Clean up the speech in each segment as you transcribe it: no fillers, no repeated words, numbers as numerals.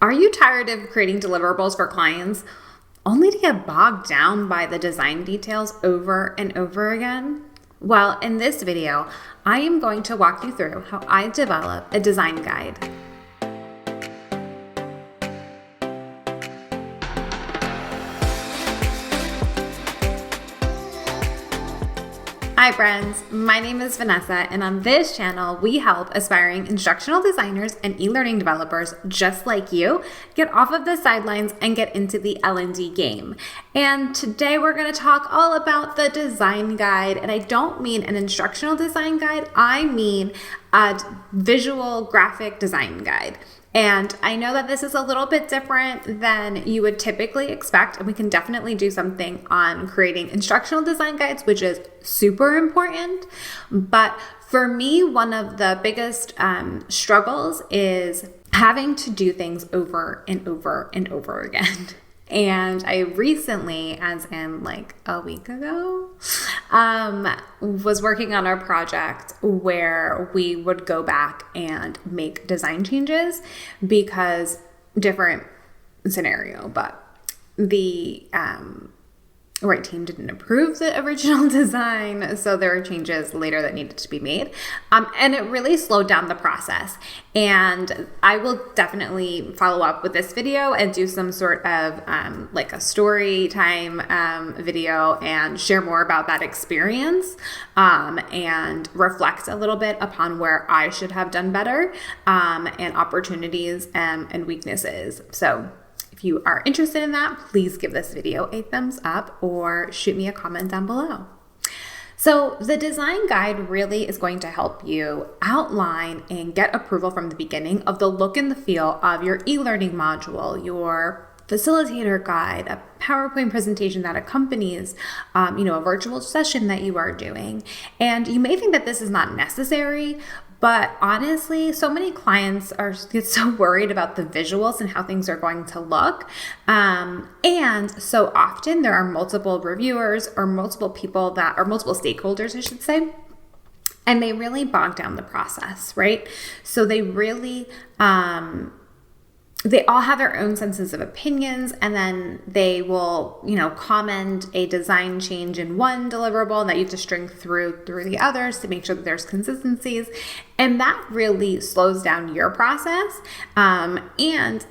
Are you tired of creating deliverables for clients only to get bogged down by the design details over and over again? Well, in this video, I am going to walk you through how I develop a design guide. Hi friends, my name is Vanessa, and on this channel, we help aspiring instructional designers and e-learning developers just like you get off of the sidelines and get into the L&D game. And today we're going to talk all about the design guide, and I don't mean an instructional design guide, I mean a visual graphic design guide. And I know that this is a little bit different than you would typically expect, and we can definitely do something on creating instructional design guides, which is super important. But for me, one of the biggest struggles is having to do things over and over and over again. And I recently, as in like a week ago, was working on our project where we would go back and make design changes because different scenario, but the right team didn't approve the original design, so there were changes later that needed to be made, and it really slowed down the process. And I will definitely follow up with this video and do some sort of like a story time video and share more about that experience and reflect a little bit upon where I should have done better and opportunities and weaknesses. So if you are interested in that, please give this video a thumbs up or shoot me a comment down below. So the design guide really is going to help you outline and get approval from the beginning of the look and the feel of your e-learning module, your facilitator guide, a PowerPoint presentation that accompanies, a virtual session that you are doing. And you may think that this is not necessary, but honestly, so many clients get so worried about the visuals and how things are going to look. And so often there are multiple reviewers or multiple stakeholders, I should say, and they really bog down the process, right? So they really, they all have their own senses of opinions, and then they will, comment a design change in one deliverable that you have to string through the others to make sure that there's consistencies. And that really slows down your process. And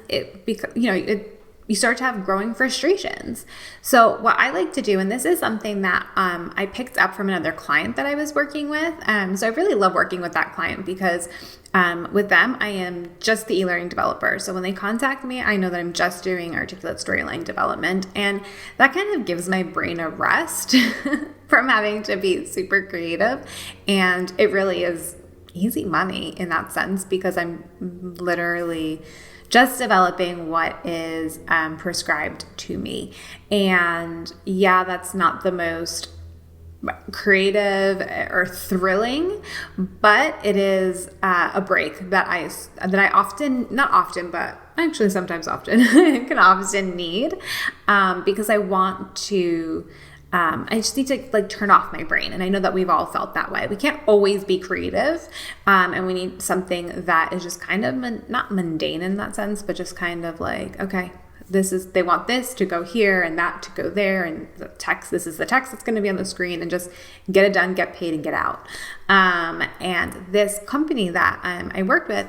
you start to have growing frustrations. So what I like to do, and this is something that I picked up from another client that I was working with. So I really love working with that client because with them, I am just the e-learning developer. So when they contact me, I know that I'm just doing articulate storyline development. And that kind of gives my brain a rest from having to be super creative. And it really is easy money in that sense because I'm literally just developing what is prescribed to me. And yeah, that's not the most creative or thrilling, but it is a break that I sometimes can often need because I want to I just need to turn off my brain. And I know that we've all felt that way. We can't always be creative. And we need something that is just kind of not mundane in that sense, but just kind of like, okay, they want this to go here and that to go there. And this is the text that's going to be on the screen, and just get it done, get paid, and get out. And this company that I worked with,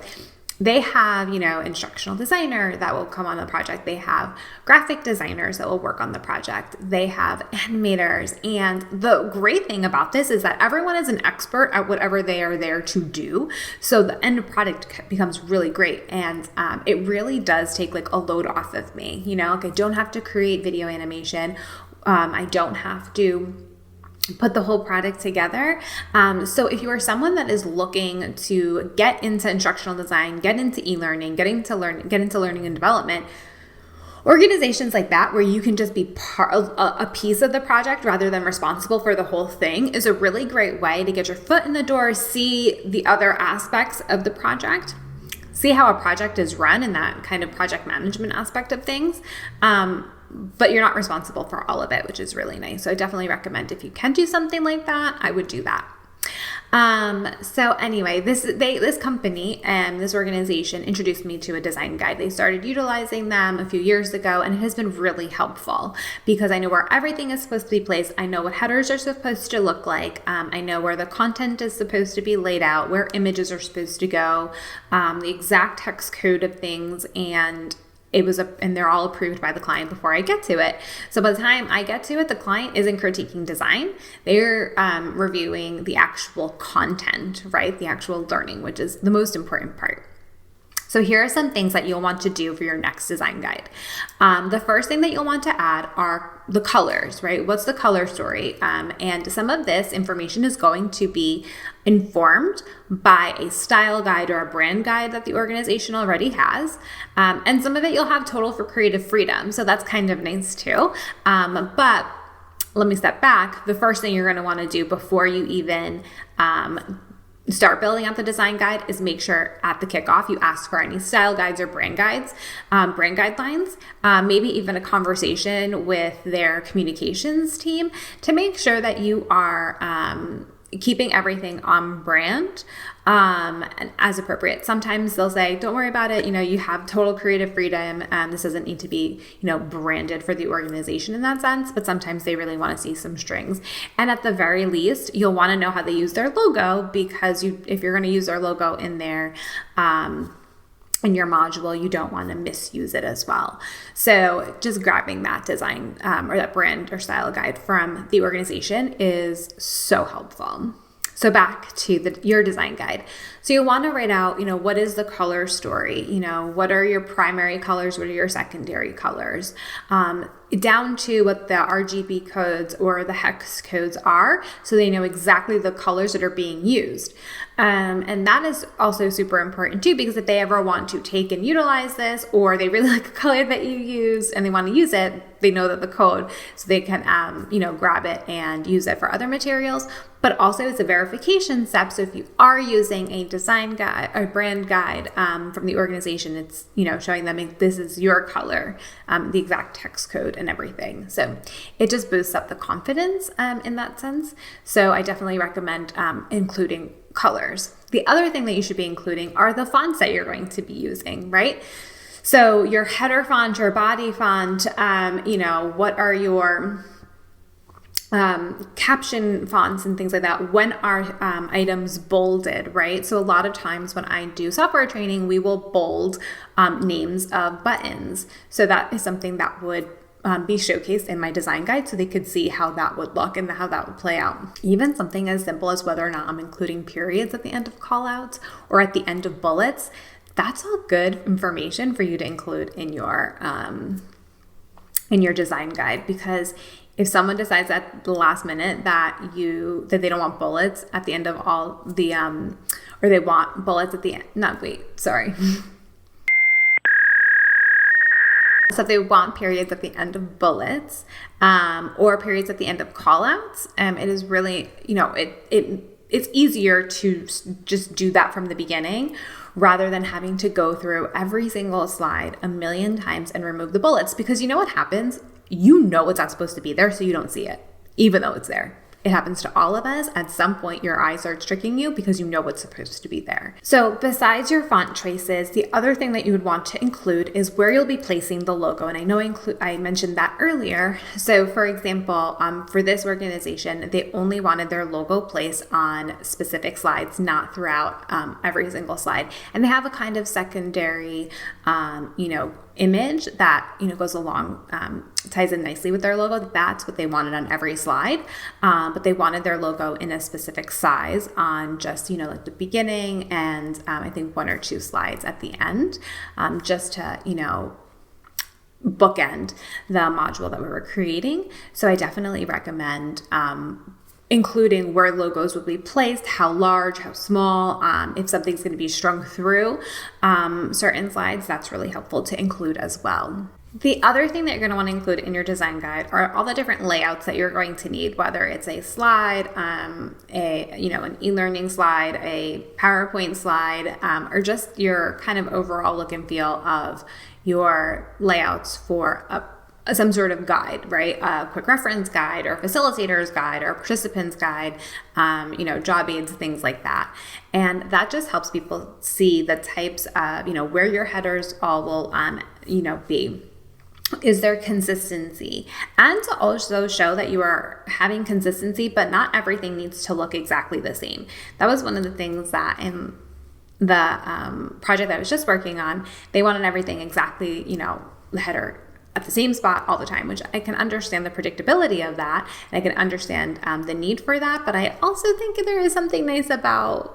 they have, instructional designer that will come on the project. They have graphic designers that will work on the project. They have animators. And the great thing about this is that everyone is an expert at whatever they are there to do. So the end product becomes really great. And it really does take a load off of me. I don't have to create video animation. I don't have to put the whole product together. So if you are someone that is looking to get into instructional design, get into e-learning, get into learning and development, organizations like that where you can just be part of a piece of the project rather than responsible for the whole thing is a really great way to get your foot in the door, see the other aspects of the project, see how a project is run and that kind of project management aspect of things. But you're not responsible for all of it, which is really nice. So I definitely recommend if you can do something like that, I would do that. So anyway, this company and this organization introduced me to a design guide. They started utilizing them a few years ago, and it has been really helpful because I know where everything is supposed to be placed. I know what headers are supposed to look like. I know where the content is supposed to be laid out, where images are supposed to go, the exact text code of things, and they're all approved by the client before I get to it. So by the time I get to it, the client isn't critiquing design. They're reviewing the actual content, right? The actual learning, which is the most important part. So here are some things that you'll want to do for your next design guide. The first thing that you'll want to add are the colors, right? What's the color story? And some of this information is going to be informed by a style guide or a brand guide that the organization already has. And some of it you'll have total for creative freedom. So that's kind of nice too. But let me step back. The first thing you're going to want to do before you even start building out the design guide is make sure at the kickoff you ask for any style guides or brand guidelines, maybe even a conversation with their communications team to make sure that you are keeping everything on brand and as appropriate. Sometimes they'll say, don't worry about it. You have total creative freedom. This doesn't need to be, branded for the organization in that sense, but sometimes they really want to see some strings. And at the very least, you'll want to know how they use their logo because if you're going to use their logo in there, in your module, you don't want to misuse it as well. So just grabbing that design or that brand or style guide from the organization is so helpful. So back to your design guide. So you'll want to write out, what is the color story? What are your primary colors? What are your secondary colors? Down to what the RGB codes or the hex codes are, so they know exactly the colors that are being used. And that is also super important too, because if they ever want to take and utilize this, or they really like a color that you use and they want to use it, they know that the code, so they can, grab it and use it for other materials. But also it's a verification step. So if you are using a design guide or brand guide from the organization, it's, showing them this is your color, the exact text code and everything. So it just boosts up the confidence in that sense. So I definitely recommend including colors. The other thing that you should be including are the fonts that you're going to be using, right? So your header font, your body font, what are your caption fonts and things like that. When are items bolded, right? So a lot of times when I do software training, we will bold names of buttons. So that is something that would be showcased in my design guide so they could see how that would look and how that would play out. Even something as simple as whether or not I'm including periods at the end of callouts or at the end of bullets. That's all good information for you to include in your design guide, because if someone decides at the last minute that they don't want bullets at the end of all the or they want bullets at the end. So if they want periods at the end of bullets or periods at the end of callouts, it is really, it's easier to just do that from the beginning rather than having to go through every single slide a million times and remove the bullets, because you know what happens? It's not supposed to be there, so you don't see it, even though it's there. It happens to all of us. At some point, your eye starts tricking you because you know what's supposed to be there. So besides your font choices, the other thing that you would want to include is where you'll be placing the logo. And I know I mentioned that earlier. So for example, for this organization, they only wanted their logo placed on specific slides, not throughout every single slide. And they have a kind of secondary, image that goes along, ties in nicely with their logo. That's what they wanted on every slide, but they wanted their logo in a specific size on just like the beginning and I think one or two slides at the end, just to bookend the module that we were creating. So I definitely recommend including where logos will be placed, how large, how small, if something's going to be strung through certain slides, that's really helpful to include as well. The other thing that you're going to want to include in your design guide are all the different layouts that you're going to need, whether it's a slide, an e-learning slide, a PowerPoint slide, or just your kind of overall look and feel of your layouts for some sort of guide, right? A quick reference guide or a facilitator's guide or a participant's guide, job aids, things like that. And that just helps people see the types of, where your headers all will, be. Is there consistency? And to also show that you are having consistency, but not everything needs to look exactly the same. That was one of the things that in the project that I was just working on, they wanted everything exactly, the header at the same spot all the time, which I can understand the predictability of that. And I can understand the need for that. But I also think there is something nice about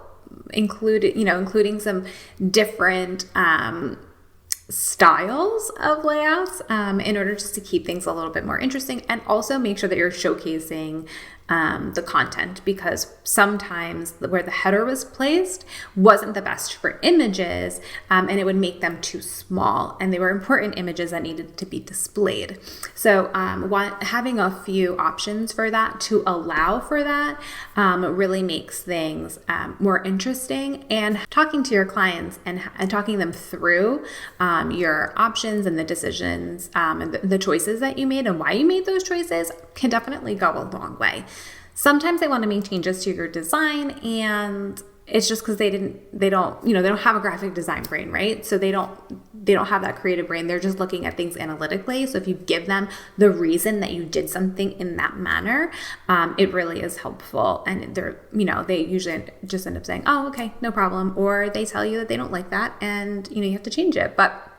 including some different styles of layouts in order just to keep things a little bit more interesting, and also make sure that you're showcasing the content, because sometimes where the header was placed wasn't the best for images, and it would make them too small, and they were important images that needed to be displayed. So having a few options for that to allow for that really makes things more interesting. And talking to your clients and talking them through your options and the decisions and the choices that you made and why you made those choices can definitely go a long way. Sometimes they want to make changes to your design, and it's just because they don't have a graphic design brain, right? So they don't have that creative brain. They're just looking at things analytically. So if you give them the reason that you did something in that manner, it really is helpful. And they usually just end up saying, oh, okay, no problem. Or they tell you that they don't like that and, you have to change it. But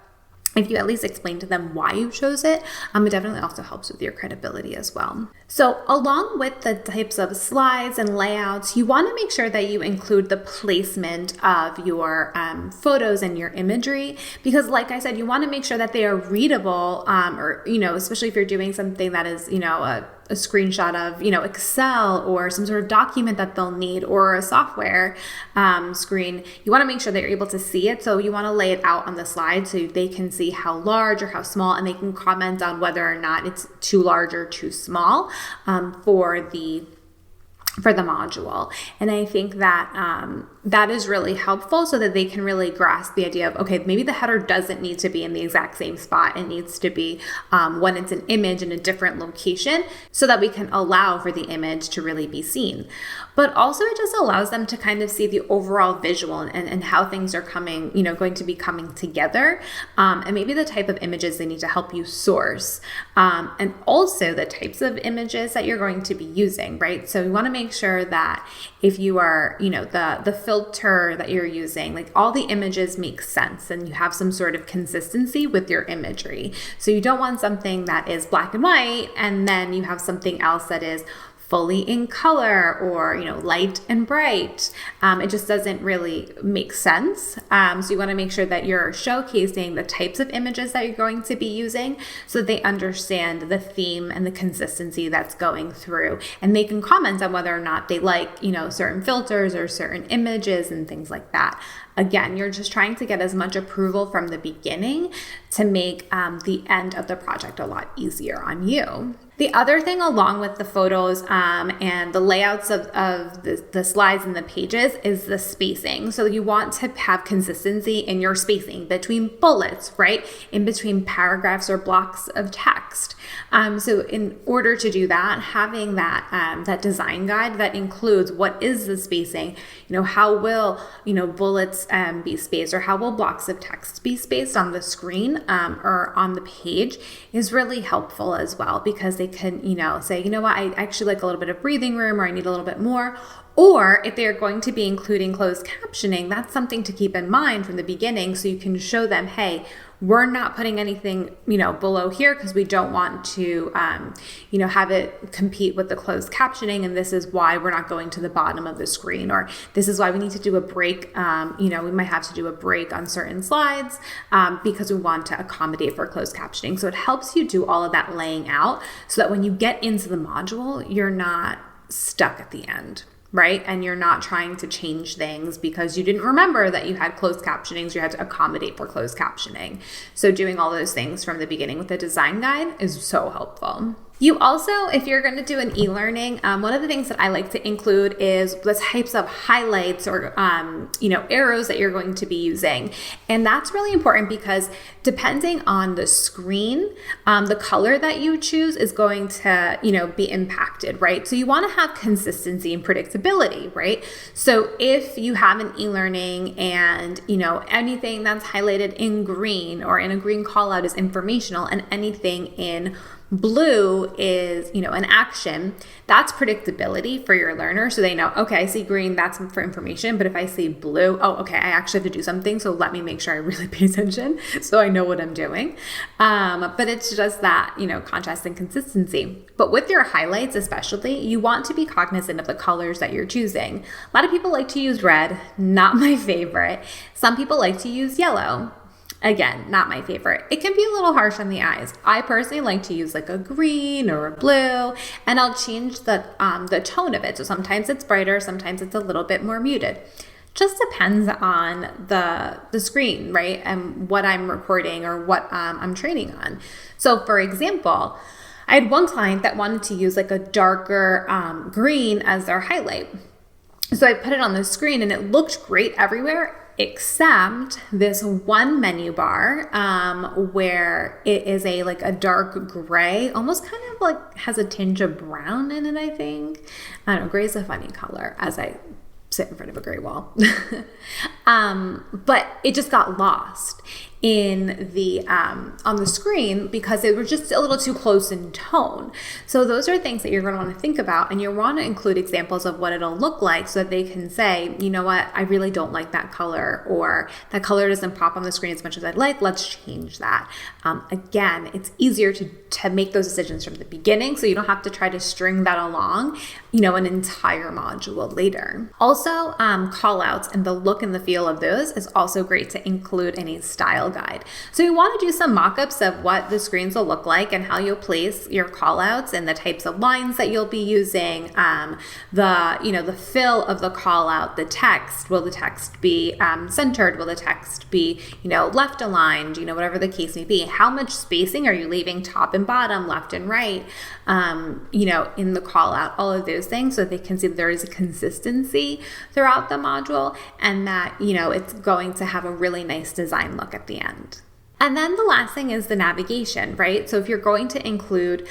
if you at least explain to them why you chose it, it definitely also helps with your credibility as well. So along with the types of slides and layouts, you want to make sure that you include the placement of your photos and your imagery, because like I said, you want to make sure that they are readable, or, especially if you're doing something that is, a screenshot of, Excel or some sort of document that they'll need, or a software screen. You want to make sure that you're able to see it. So you want to lay it out on the slide so they can see how large or how small, and they can comment on whether or not it's too large or too small for the module. And I think that that is really helpful, so that they can really grasp the idea of, okay, maybe the header doesn't need to be in the exact same spot. It needs to be when it's an image in a different location, so that we can allow for the image to really be seen. But also it just allows them to kind of see the overall visual and how things are going to be coming together, and maybe the type of images they need to help you source, and also the types of images that you're going to be using, right? So we want to make sure that if you are, the filter that you're using, like all the images make sense and you have some sort of consistency with your imagery. So you don't want something that is black and white and then you have something else that is fully in color, or light and bright. It just doesn't really make sense. So you want to make sure that you're showcasing the types of images that you're going to be using, so that they understand the theme and the consistency that's going through, and they can comment on whether or not they like certain filters or certain images and things like that. Again, you're just trying to get as much approval from the beginning to make the end of the project a lot easier on you. The other thing, along with the photos and the layouts of the slides and the pages, is the spacing. So you want to have consistency in your spacing between bullets, right? In between paragraphs or blocks of text. So in order to do that, having that design guide that includes what is the spacing, how will bullets be spaced, or how will blocks of text be spaced on the screen or on the page, is really helpful as well, because they can say, what, I actually like a little bit of breathing room, or I need a little bit more. Or if they're going to be including closed captioning, that's something to keep in mind from the beginning, so you can show them, hey, we're not putting anything, below here because we don't want to, have it compete with the closed captioning. And this is why we're not going to the bottom of the screen, or this is why we need to do a break. We might have to do a break on certain slides because we want to accommodate for closed captioning. So it helps you do all of that laying out, so that when you get into the module, you're not stuck at the end. Right? And you're not trying to change things because you didn't remember that you had closed captioning, so you had to accommodate for closed captioning. So doing all those things from the beginning with the design guide is so helpful. You also, if you're going to do an e-learning, one of the things that I like to include is the types of highlights or, arrows that you're going to be using. And that's really important because depending on the screen, the color that you choose is going to, be impacted, right? So you want to have consistency and predictability, right? So if you have an e-learning and, anything that's highlighted in green or in a green call out is informational and anything in blue is, an action, that's predictability for your learner. So they know, okay, I see green, that's for information. But if I see blue, oh, okay, I actually have to do something. So let me make sure I really pay attention so I know what I'm doing. But it's just that, contrast and consistency. But with your highlights, especially, you want to be cognizant of the colors that you're choosing. A lot of people like to use red, not my favorite. Some people like to use yellow. Again, not my favorite. It can be a little harsh on the eyes. I personally like to use like a green or a blue, and I'll change the tone of it. So sometimes it's brighter, sometimes it's a little bit more muted. Just depends on the screen, right? And what I'm recording or what I'm training on. So for example, I had one client that wanted to use like a darker green as their highlight. So I put it on the screen and it looked great everywhere except this one menu bar where it is a dark gray, almost kind of like has a tinge of brown in it, I think. I don't know, gray is a funny color as I sit in front of a gray wall. But it just got lost in the on the screen because they were just a little too close in tone. So those are things that you're going to want to think about, and you want to include examples of what it'll look like so that they can say, you know what, I really don't like that color, or that color doesn't pop on the screen as much as I'd like. Let's change that. Again, it's easier to make those decisions from the beginning so you don't have to try to string that along, an entire module later. Also, call outs and the look and the feel of those is also great to include in a style guide. So you want to do some mock-ups of what the screens will look like and how you'll place your call outs and the types of lines that you'll be using, the fill of the call out, the text. Will the text be centered? Will the text be, left aligned, whatever the case may be? How much spacing are you leaving top and bottom, left and right, in the call out, all of those things, so that they can see that there is a consistency throughout the module and that, it's going to have a really nice design look at the end. And then the last thing is the navigation, right? So if you're going to include,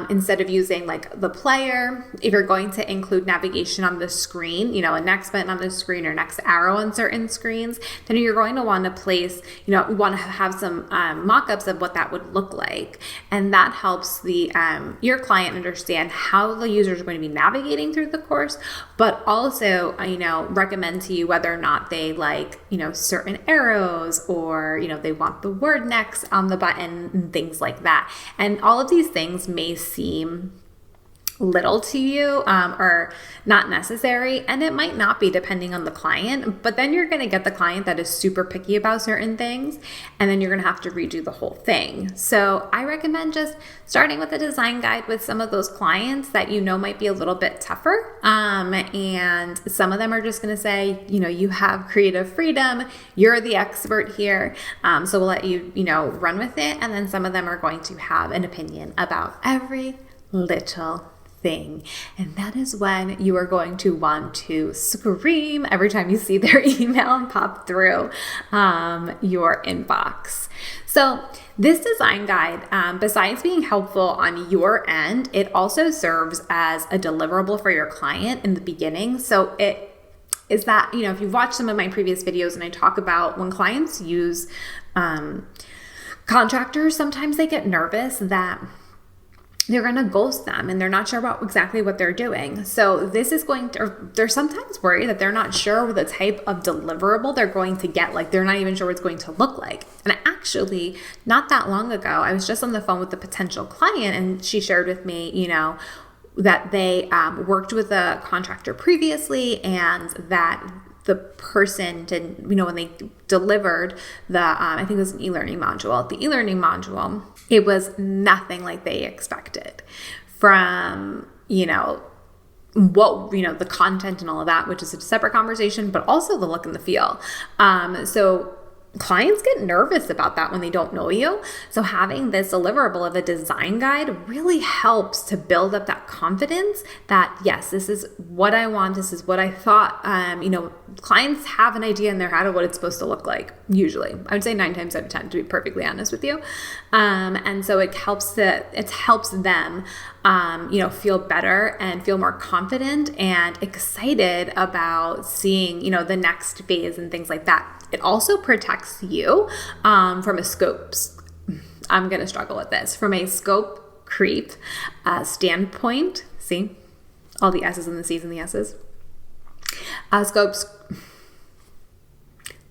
instead of using like the player, if you're going to include navigation on the screen, a next button on the screen or next arrow on certain screens, then you're going to want to place, we want to have some mock-ups of what that would look like. And that helps your client understand how the users are going to be navigating through the course, but also, recommend to you whether or not they like, certain arrows or, they want the word next on the button and things like that. And all of these things may seem little to you or not necessary, and it might not be depending on the client, but then you're going to get the client that is super picky about certain things, and then you're going to have to redo the whole thing. So I recommend just starting with a design guide with some of those clients that might be a little bit tougher, and some of them are just going to say, you have creative freedom, you're the expert here, so we'll let you, run with it. And then some of them are going to have an opinion about every little thing. And that is when you are going to want to scream every time you see their email pop through your inbox. So this design guide, besides being helpful on your end, it also serves as a deliverable for your client in the beginning. So it is that, if you've watched some of my previous videos and I talk about when clients use contractors, sometimes they get nervous that they're going to ghost them and they're not sure about exactly what they're doing. So this is they're sometimes worried that they're not sure what the type of deliverable they're going to get. Like they're not even sure what it's going to look like. And actually, not that long ago, I was just on the phone with a potential client and she shared with me, that they worked with a contractor previously and that the person didn't, when they delivered I think it was an e-learning module. The e-learning module, it was nothing like they expected from, the content and all of that, which is a separate conversation, but also the look and the feel. So clients get nervous about that when they don't know you. So having this deliverable of a design guide really helps to build up that confidence that, yes, this is what I want. This is what I thought. Clients have an idea in their head of what it's supposed to look like. Usually, I would say 9 times out of 10, to be perfectly honest with you. And so it helps them, feel better and feel more confident and excited about seeing, the next phase and things like that. It also protects you from a scope. I'm going to struggle with this. From a scope creep standpoint, see all the S's and the C's and the S's.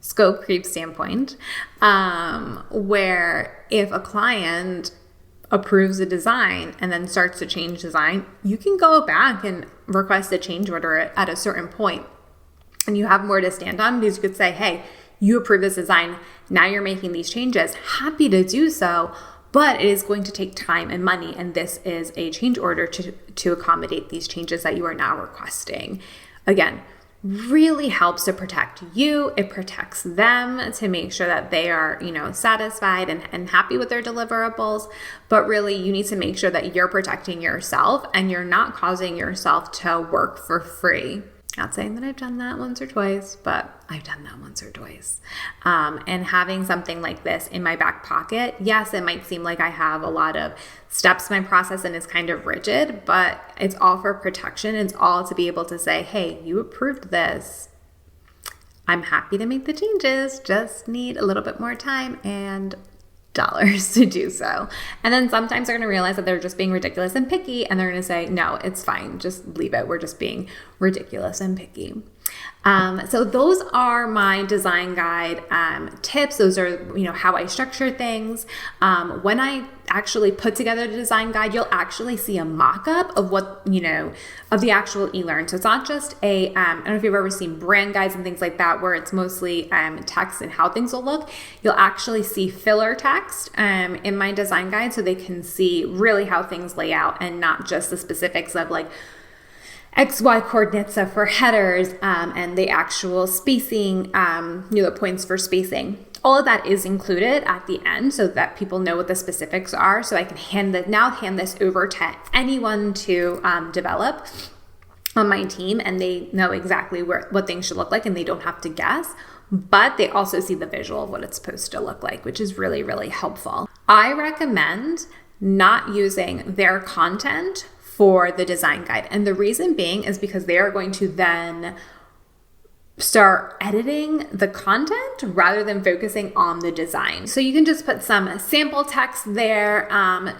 Scope creep standpoint, where if a client approves a design and then starts to change design, you can go back and request a change order at a certain point, and you have more to stand on because you could say, hey, you approve this design, now you're making these changes, happy to do so, but it is going to take time and money, and this is a change order to accommodate these changes that you are now requesting. Again, really helps to protect you. It protects them to make sure that they are, satisfied and happy with their deliverables. But really, you need to make sure that you're protecting yourself and you're not causing yourself to work for free. Not saying that I've done that once or twice, but I've done that once or twice. And having something like this in my back pocket, yes, it might seem like I have a lot of steps in my process and it's kind of rigid, but it's all for protection. It's all to be able to say, hey, you approved this. I'm happy to make the changes, just need a little bit more time and dollars to do so. And then sometimes they're going to realize that they're just being ridiculous and picky, and they're going to say, no, it's fine, just leave it. We're just being ridiculous and picky. So those are my design guide tips. Those are, how I structure things. When I actually put together the design guide, you'll actually see a mock-up of what, of the actual e-learn. So it's not just I don't know if you've ever seen brand guides and things like that, where it's mostly text and how things will look. You'll actually see filler text in my design guide, so they can see really how things lay out and not just the specifics of like XY coordinates for headers and the actual spacing, the points for spacing. All of that is included at the end so that people know what the specifics are. So I can hand this over to anyone to develop on my team, and they know exactly what things should look like and they don't have to guess. But they also see the visual of what it's supposed to look like, which is really, really helpful. I recommend not using their content for the design guide. And the reason being is because they are going to then start editing the content rather than focusing on the design. So you can just put some sample text there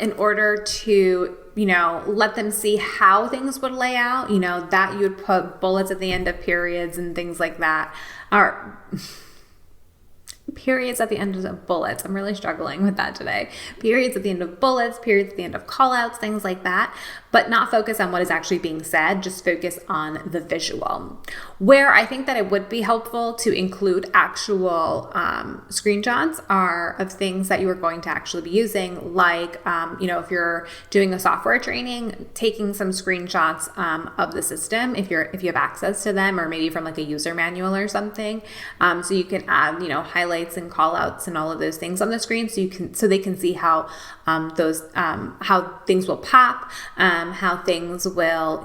in order to, let them see how things would lay out, that you would put bullets at the end of periods and things like that. Or periods at the end of bullets. I'm really struggling with that today. Periods at the end of bullets, periods at the end of callouts, things like that, but not focus on what is actually being said, just focus on the visual. Where I think that it would be helpful to include actual screenshots are of things that you are going to actually be using, like, if you're doing a software training, taking some screenshots of the system, if you have access to them, or maybe from like a user manual or something, so you can add, highlights and call outs and all of those things on the screen, so they can see how how things will pop, how things will,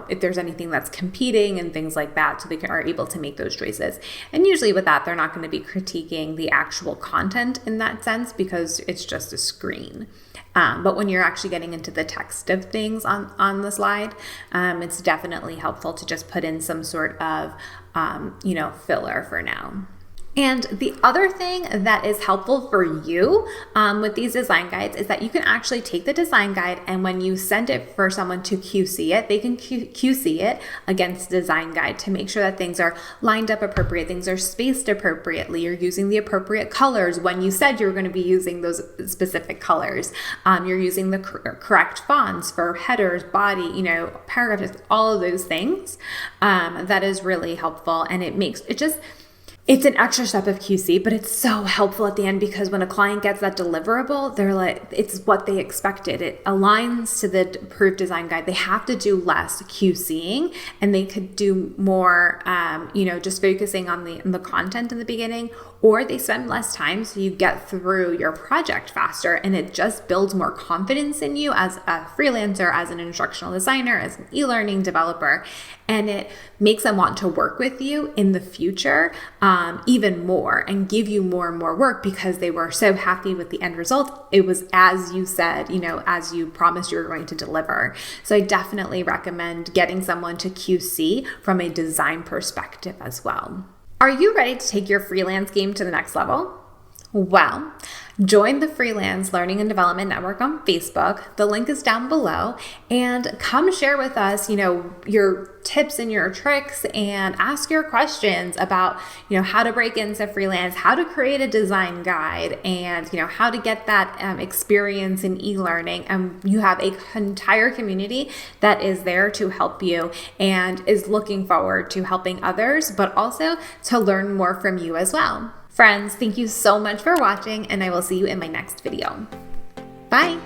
if there's anything that's competing and things like that, so they are able to make those choices. And usually with that, they're not going to be critiquing the actual content in that sense because it's just a screen. But when you're actually getting into the text of things on the slide, it's definitely helpful to just put in some sort of, filler for now. And the other thing that is helpful for you with these design guides is that you can actually take the design guide, and when you send it for someone to QC it, they can QC it against the design guide to make sure that things are lined up appropriate, things are spaced appropriately, you're using the appropriate colors when you said you were going to be using those specific colors. You're using the correct fonts for headers, body, paragraphs, all of those things. That is really helpful, and It's an extra step of QC, but it's so helpful at the end because when a client gets that deliverable, they're like, it's what they expected. It aligns to the approved design guide. They have to do less QCing and they could do more, just focusing on the content in the beginning, or they spend less time so you get through your project faster, and it just builds more confidence in you as a freelancer, as an instructional designer, as an e-learning developer, and it makes them want to work with you in the future even more and give you more and more work because they were so happy with the end result. It was as you said, as you promised you were going to deliver. So I definitely recommend getting someone to QC from a design perspective as well. Are you ready to take your freelance game to the next level? Well, join the Freelance Learning and Development Network on Facebook. The link is down below, and come share with us, your tips and your tricks, and ask your questions about, how to break into freelance, how to create a design guide, and, how to get that experience in e-learning. You have an entire community that is there to help you and is looking forward to helping others, but also to learn more from you as well. Friends, thank you so much for watching, and I will see you in my next video. Bye.